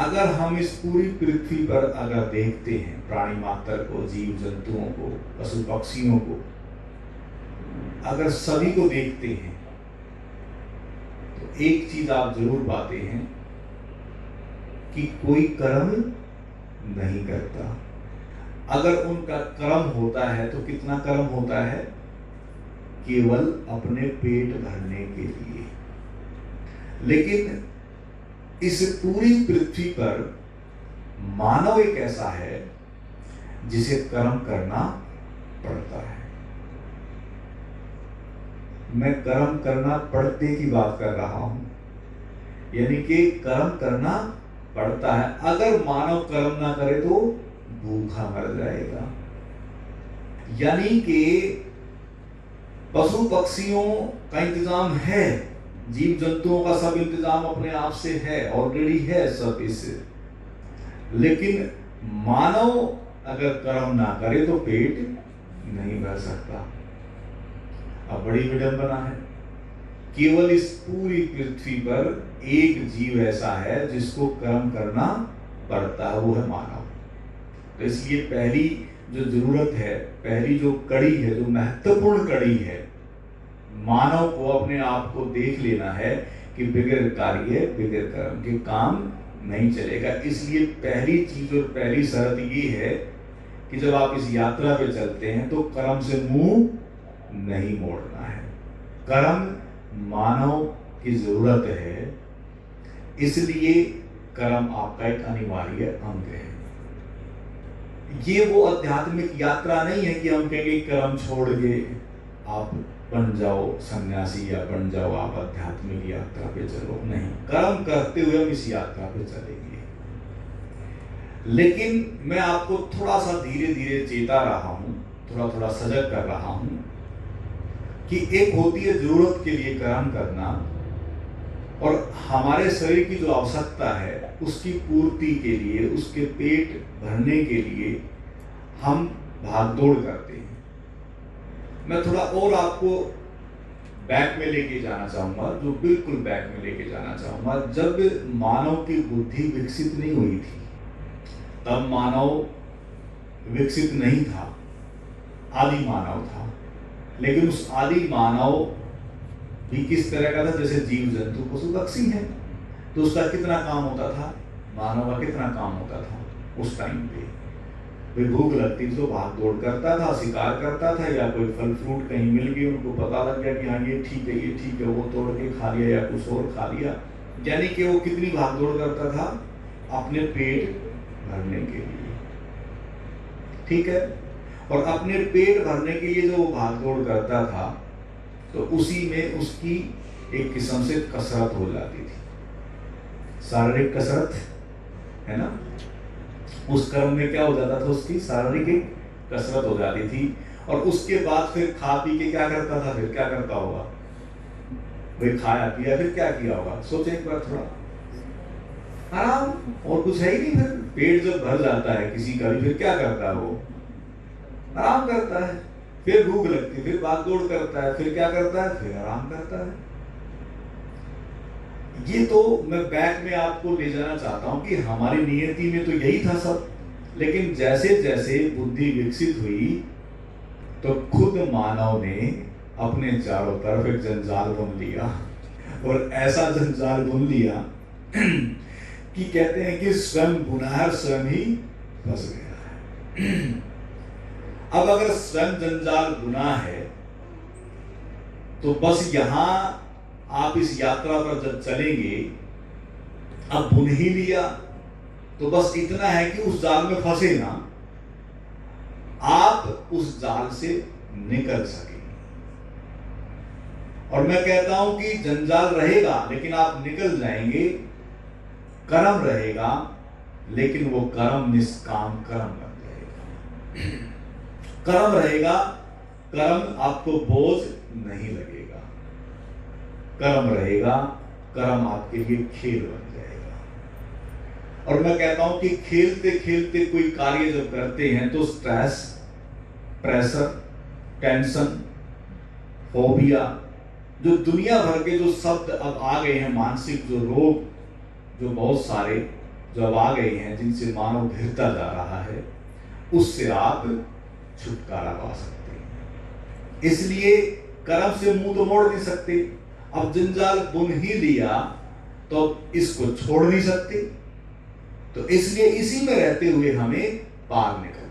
अगर हम इस पूरी पृथ्वी पर अगर देखते हैं प्राणी मात्र को, जीव जंतुओं को, पशु पक्षियों को, अगर सभी को देखते हैं तो एक चीज आप जरूर पाते हैं कि कोई कर्म नहीं करता। अगर उनका कर्म होता है तो कितना कर्म होता है? केवल अपने पेट भरने के लिए। लेकिन इस पूरी पृथ्वी पर मानव एक ऐसा है जिसे कर्म करना पड़ता है। मैं कर्म करना पड़ते की बात कर रहा हूं, यानी कि कर्म करना पड़ता है। अगर मानव कर्म ना करे तो भूखा मर जाएगा। यानी कि पशु पक्षियों का इंतजाम है, जीव जंतुओं का सब इंतजाम अपने आप से है, ऑलरेडी है सब इससे। लेकिन मानव अगर कर्म ना करे तो पेट नहीं भर सकता। अब बड़ी विडंबना है, केवल इस पूरी पृथ्वी पर एक जीव ऐसा है जिसको कर्म करना पड़ता है, वो है मानव। तो इसलिए पहली जो जरूरत है, पहली जो कड़ी है, जो महत्वपूर्ण कड़ी है, मानव को अपने आप को देख लेना है कि बगैर कार्य बगैर कर्म के काम नहीं चलेगा। इसलिए पहली चीज और पहली शर्त ये है कि जब आप इस यात्रा पे चलते हैं तो कर्म से मुंह नहीं मोड़ना है। कर्म मानव की जरूरत है, इसलिए कर्म आपका एक अनिवार्य अंग है। ये वो आध्यात्मिक यात्रा नहीं है कि हम कहेंगे कर्म छोड़ के आप बन जाओ सन्यासी या बन जाओ आप आध्यात्मिक यात्रा पे चलो। नहीं, कर्म करते हुए हम इस यात्रा पे चलेंगे। लेकिन मैं आपको थोड़ा सा धीरे धीरे चेता रहा हूं, थोड़ा थोड़ा सजग कर रहा हूं कि एक होती है जरूरत के लिए कर्म करना, और हमारे शरीर की जो आवश्यकता है उसकी पूर्ति के लिए, उसके पेट भरने के लिए हम भागदौड़ करते हैं। मैं थोड़ा और आपको बैक में लेके जाना चाहूंगा, जो बिल्कुल बैक में लेके जाना चाहूंगा। जब मानव की बुद्धि विकसित नहीं हुई थी, तब मानव विकसित नहीं था, आदि मानव था। लेकिन उस आदि मानव भी किस तरह का था? जैसे जीव जंतु पशु पक्षी है। तो उसका कितना काम होता था? मानव का कितना काम होता था उस टाइम पे? कोई भूख लगती तो भाग दौड़ करता था, शिकार करता था, या कोई फल फ्रूट कहीं मिल गई, उनको पता लग गया कि हाँ ये ठीक है, ये ठीक है, वो तोड़ के खा लिया या कुछ और खा लिया। यानी कि वो कितनी भाग दौड़ करता था? अपने पेट भरने के लिए। ठीक है, और अपने पेट भरने के लिए जो वो भाग दौड़ करता था, तो उसी में उसकी एक किस्म से कसरत हो जाती थी, शारीरिक कसरत, है ना। उस कर्म में क्या हो जाता था? उसकी शारीरिक कसरत हो जाती थी। और उसके बाद फिर खा पी के क्या करता था? फिर क्या करता होगा भाई? खाया पिया, फिर क्या किया होगा? सोचे एक बार, थोड़ा आराम, और कुछ है ही नहीं। फिर पेट जब भर जाता है किसी का भी, फिर क्या करता है? वो आराम करता है। फिर भूख लगती, फिर भाग दौड़ करता है, फिर क्या करता है? फिर आराम करता है। ये तो मैं बैक में आपको ले जाना चाहता हूं कि हमारी नियति में तो यही था सब। लेकिन जैसे जैसे बुद्धि विकसित हुई तो खुद मानव ने अपने चारों तरफ एक जंजाल बुन लिया, और ऐसा जंजाल बुन लिया कि कहते हैं कि स्वयं बुनार स्वयं ही फंस गया है। अब अगर स्वयं जंजाल बुना है तो बस यहां आप इस यात्रा पर जब चलेंगे, अब बुन ही लिया तो बस इतना है कि उस जाल में फंसे ना, आप उस जाल से निकल सके। और मैं कहता हूं कि जंजाल रहेगा लेकिन आप निकल जाएंगे, कर्म रहेगा लेकिन वो कर्म निष्काम कर्म बन जाएगा। कर्म रहेगा, कर्म आपको बोझ नहीं लगेगा। कर्म रहेगा, कर्म आपके लिए खेल बन जाएगा। और मैं कहता हूं कि खेलते खेलते कोई कार्य जब करते हैं तो स्ट्रेस, प्रेशर, टेंशन, फोबिया, जो दुनिया भर के जो शब्द अब आ गए हैं, मानसिक जो रोग जो बहुत सारे, जो अब आ गई हैं, जिनसे मानव घिरता जा रहा है, उससे आप छुटकारा पा सकते हैं। इसलिए कर्म से मुंह तो मोड़ नहीं सकते। अब जंजाल बुन ही लिया तो इसको छोड़ नहीं सकते, तो इसलिए इसी में रहते हुए हमें पार निकलना